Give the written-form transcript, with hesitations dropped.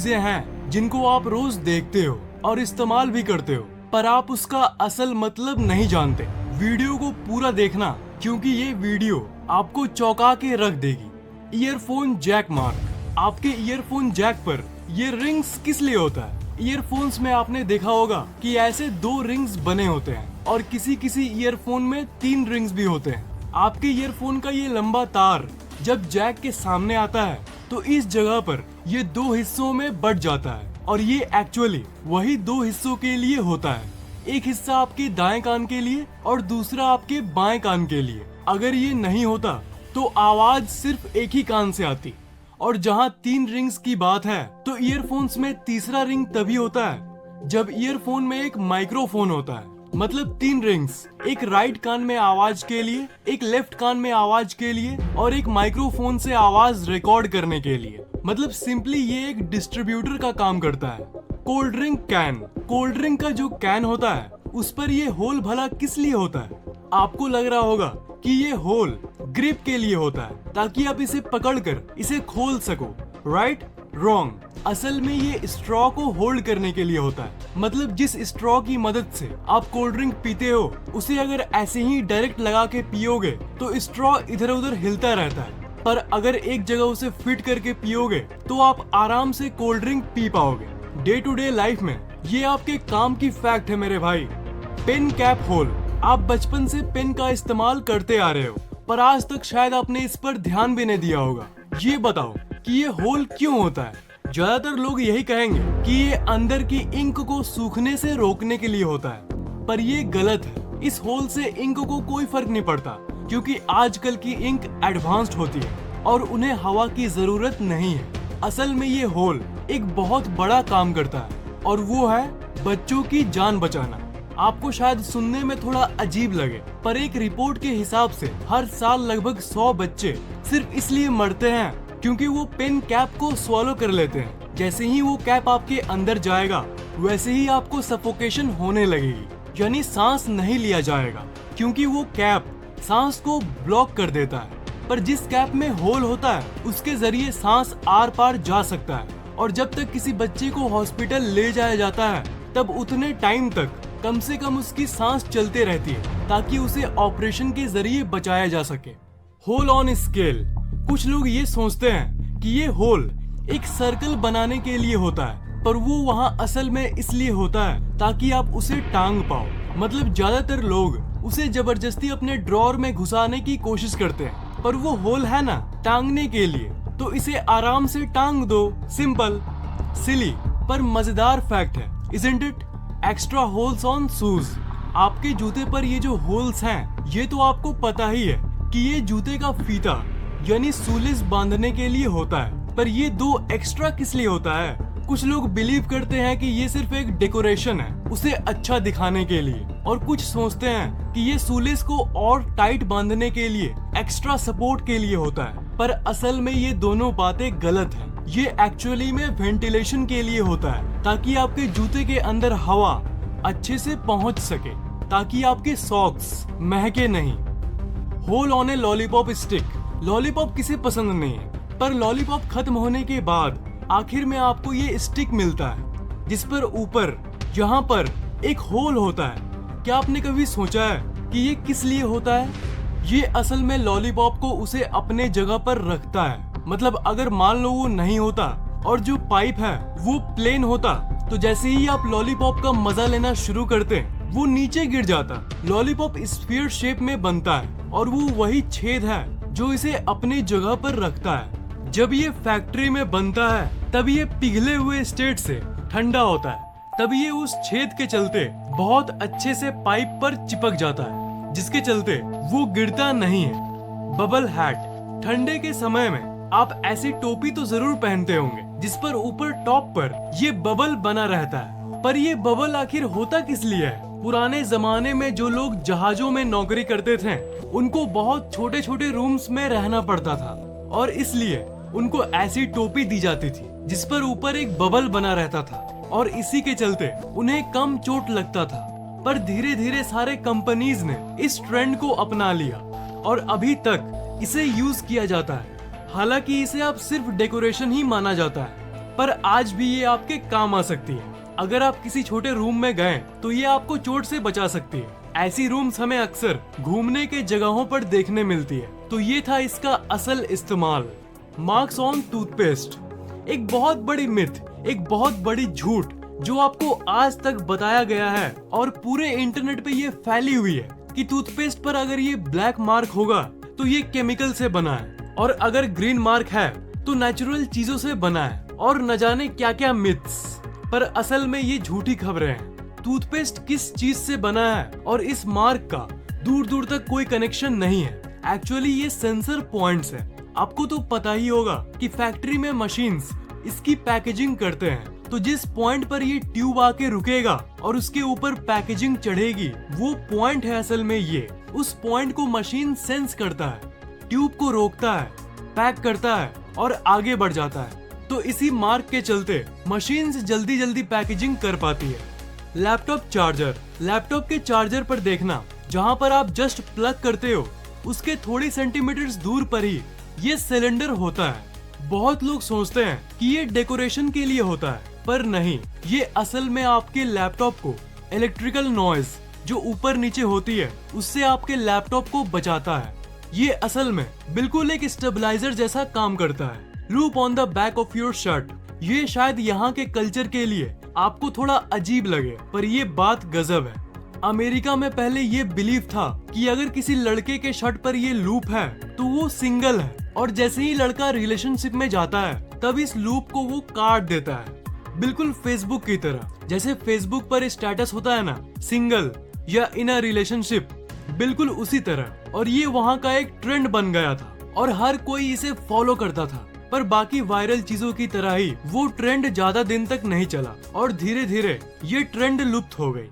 चीजें हैं जिनको आप रोज देखते हो और इस्तेमाल भी करते हो, पर आप उसका असल मतलब नहीं जानते। वीडियो को पूरा देखना, क्योंकि ये वीडियो आपको चौंका के रख देगी। Earphone jack mark. आपके ईयरफोन जैक पर ये रिंग्स किस लिए होता है? ईयरफोन्स में आपने देखा होगा कि ऐसे 2 रिंग्स बने होते हैं और किसी किसी ईयरफोन में 3 रिंग्स भी होते हैं। आपके ईयरफोन का ये लंबा तार जब जैक के सामने आता है तो इस जगह पर ये 2 हिस्सों में बट जाता है, और ये एक्चुअली वही 2 हिस्सों के लिए होता है। एक हिस्सा आपके दाएं कान के लिए और दूसरा आपके बाएं कान के लिए। अगर ये नहीं होता तो आवाज सिर्फ एक ही कान से आती। और जहाँ 3 रिंग्स की बात है तो ईयरफोन्स में तीसरा रिंग तभी होता है जब ईयरफोन में एक माइक्रोफोन होता है। मतलब 3 रिंग्स, एक राइट कान में आवाज के लिए, एक लेफ्ट कान में आवाज के लिए और एक माइक्रोफोन से आवाज रिकॉर्ड करने के लिए। मतलब सिंपली ये एक डिस्ट्रीब्यूटर का काम करता है। Cold drink can. Cold drink का जो कैन होता है उस पर ये होल भला किस लिए होता है? आपको लग रहा होगा कि ये होल ग्रिप के लिए होता है, ताकि आप इसे पकड़कर इसे खोल सको। राइट? रॉन्ग। असल में ये स्ट्रॉ को होल्ड करने के लिए होता है। मतलब जिस स्ट्रॉ की मदद से आप कोल्ड ड्रिंक पीते हो, उसे अगर ऐसे ही डायरेक्ट लगा के पियोगे तो स्ट्रॉ इधर उधर हिलता रहता है, पर अगर एक जगह उसे फिट करके पियोगे तो आप आराम से कोल्ड ड्रिंक पी पाओगे। डे टू डे लाइफ में ये आपके काम की फैक्ट है मेरे भाई। Pen cap hole. आप बचपन से पेन का इस्तेमाल करते आ रहे हो, पर आज तक शायद आपने इस पर ध्यान भी नहीं दिया होगा। ये बताओ कि ये होल क्यों होता है? ज्यादातर लोग यही कहेंगे कि ये अंदर की इंक को सूखने से रोकने के लिए होता है, पर ये गलत है। इस होल से इंक को कोई फर्क नहीं पड़ता, क्योंकि आजकल की इंक एडवांस्ड होती है और उन्हें हवा की जरूरत नहीं है। असल में ये होल एक बहुत बड़ा काम करता है, और वो है बच्चों की जान बचाना। आपको शायद सुनने में थोड़ा अजीब लगे, पर एक रिपोर्ट के हिसाब से हर साल लगभग 100 बच्चे सिर्फ इसलिए मरते हैं क्योंकि वो पेन कैप को स्वॉलो कर लेते हैं। जैसे ही वो कैप आपके अंदर जाएगा, वैसे ही आपको सफोकेशन होने लगेगी, यानी सांस नहीं लिया जाएगा, क्योंकि वो कैप सांस को ब्लॉक कर देता है। पर जिस कैप में होल होता है उसके जरिए सांस आर पार जा सकता है, और जब तक किसी बच्चे को हॉस्पिटल ले जाया जाता है तब उतने टाइम तक कम से कम उसकी सांस चलते रहती है, ताकि उसे ऑपरेशन के जरिए बचाया जा सके। Hole on scale. कुछ लोग ये सोचते हैं कि ये होल एक सर्कल बनाने के लिए होता है, पर वो वहाँ असल में इसलिए होता है ताकि आप उसे टांग पाओ। मतलब ज्यादातर लोग उसे जबरदस्ती अपने ड्रॉर में घुसाने की कोशिश करते हैं, पर वो होल है ना टांगने के लिए, तो इसे आराम से टांग दो। सिंपल, सिली, पर मजेदार फैक्ट है, isn't it? Extra holes on shoes. आपके जूते पर ये जो होल्स हैं, ये तो आपको पता ही है कि ये जूते का फीता यानी सूलिस बांधने के लिए होता है, पर ये 2 एक्स्ट्रा किस लिए होता है? कुछ लोग बिलीव करते हैं कि ये सिर्फ एक डेकोरेशन है, उसे अच्छा दिखाने के लिए, और कुछ सोचते हैं कि ये सूलिस को और टाइट बांधने के लिए, एक्स्ट्रा सपोर्ट के लिए होता है। पर असल में ये दोनों बातें गलत हैं। ये एक्चुअली में वेंटिलेशन के लिए होता है, ताकि आपके जूते के अंदर हवा अच्छे से पहुंच सके, ताकि आपके सॉक्स महके नहीं। Hole on a lollipop stick. Lollipop किसे पसंद नहीं है, पर लॉलीपॉप खत्म होने के बाद आखिर में आपको ये स्टिक मिलता है, जिस पर ऊपर यहाँ पर एक होल होता है। क्या आपने कभी सोचा है कि ये किस लिए होता है? ये असल में लॉलीपॉप को उसे अपने जगह पर रखता है। मतलब अगर मान लो वो नहीं होता और जो पाइप है वो प्लेन होता, तो जैसे ही आप लॉलीपॉप का मजा लेना शुरू करते वो नीचे गिर जाता। लॉलीपॉप स्फीयर शेप में बनता है, और वो वही छेद है जो इसे अपनी जगह पर रखता है। जब ये फैक्ट्री में बनता है तब ये पिघले हुए स्टेट से ठंडा होता है, तब ये उस छेद के चलते बहुत अच्छे से पाइप पर चिपक जाता है, जिसके चलते वो गिरता नहीं है। Bubble hat. ठंडे के समय में आप ऐसी टोपी तो जरूर पहनते होंगे जिस पर ऊपर टॉप पर ये बबल बना रहता है, पर ये बबल आखिर होता किस लिए है? पुराने जमाने में जो लोग जहाजों में नौकरी करते थे, उनको बहुत छोटे छोटे रूम्स में रहना पड़ता था, और इसलिए उनको ऐसी टोपी दी जाती थी जिस पर ऊपर एक बबल बना रहता था, और इसी के चलते उन्हें कम चोट लगता था। पर धीरे धीरे सारे कंपनीज ने इस ट्रेंड को अपना लिया, और अभी तक इसे यूज किया जाता है। हालांकि इसे अब सिर्फ डेकोरेशन ही माना जाता है। पर आज भी ये आपके काम आ सकती है। अगर आप किसी छोटे रूम में गए तो ये आपको चोट से बचा सकती है। ऐसी रूम्स हमें अक्सर घूमने के जगहों पर देखने मिलती है। तो ये था इसका असल इस्तेमाल। मार्क्स ऑन टूथपेस्ट एक बहुत बड़ी मिथ, एक बहुत बड़ी झूठ जो आपको आज तक बताया गया है और पूरे इंटरनेट पे ये फैली हुई है कि टूथपेस्ट पर अगर ये ब्लैक मार्क होगा तो ये केमिकल से बना है, और अगर ग्रीन मार्क है तो नेचुरल चीजों से बना है, और न जाने क्या क्या मिथ्स। पर असल में ये झूठी खबरें हैं। टूथपेस्ट किस चीज से बना है और इस मार्क का दूर दूर तक कोई कनेक्शन नहीं है। एक्चुअली ये सेंसर पॉइंट्स है। आपको तो पता ही होगा कि फैक्ट्री में मशीन्स इसकी पैकेजिंग करते हैं, तो जिस पॉइंट पर ये ट्यूब आके रुकेगा और उसके ऊपर पैकेजिंग चढ़ेगी, वो पॉइंट है असल में ये। उस पॉइंट को मशीन सेंस करता है, ट्यूब को रोकता है, पैक करता है और आगे बढ़ जाता है। तो इसी मार्क के चलते मशीन जल्दी जल्दी पैकेजिंग कर पाती है। लैपटॉप चार्जर, लैपटॉप के चार्जर पर देखना, जहाँ पर आप जस्ट प्लग करते हो उसके थोड़ी सेंटीमीटर्स दूर पर ही ये सिलेंडर होता है। बहुत लोग सोचते हैं कि ये डेकोरेशन के लिए होता है, पर नहीं, ये असल में आपके लैपटॉप को इलेक्ट्रिकल नॉइज जो ऊपर नीचे होती है उससे आपके लैपटॉप को बचाता है। ये असल में बिल्कुल एक स्टेबलाइजर जैसा काम करता है। Loop on the back of your shirt, ये शायद यहाँ के कल्चर के लिए आपको थोड़ा अजीब लगे, पर ये बात गजब है। अमेरिका में पहले ये बिलीव था कि अगर किसी लड़के के शर्ट पर ये लूप है तो वो सिंगल है, और जैसे ही लड़का रिलेशनशिप में जाता है तब इस लूप को वो काट देता है। बिल्कुल फेसबुक की तरह। जैसे फेसबुक पर स्टेटस होता है ना, सिंगल या इन अ रिलेशनशिप, बिल्कुल उसी तरह। और ये वहाँ का एक ट्रेंड बन गया था और हर कोई इसे फॉलो करता था। पर बाकी वायरल चीजों की तरह ही वो ट्रेंड ज्यादा दिन तक नहीं चला और धीरे धीरे ये ट्रेंड लुप्त हो गई।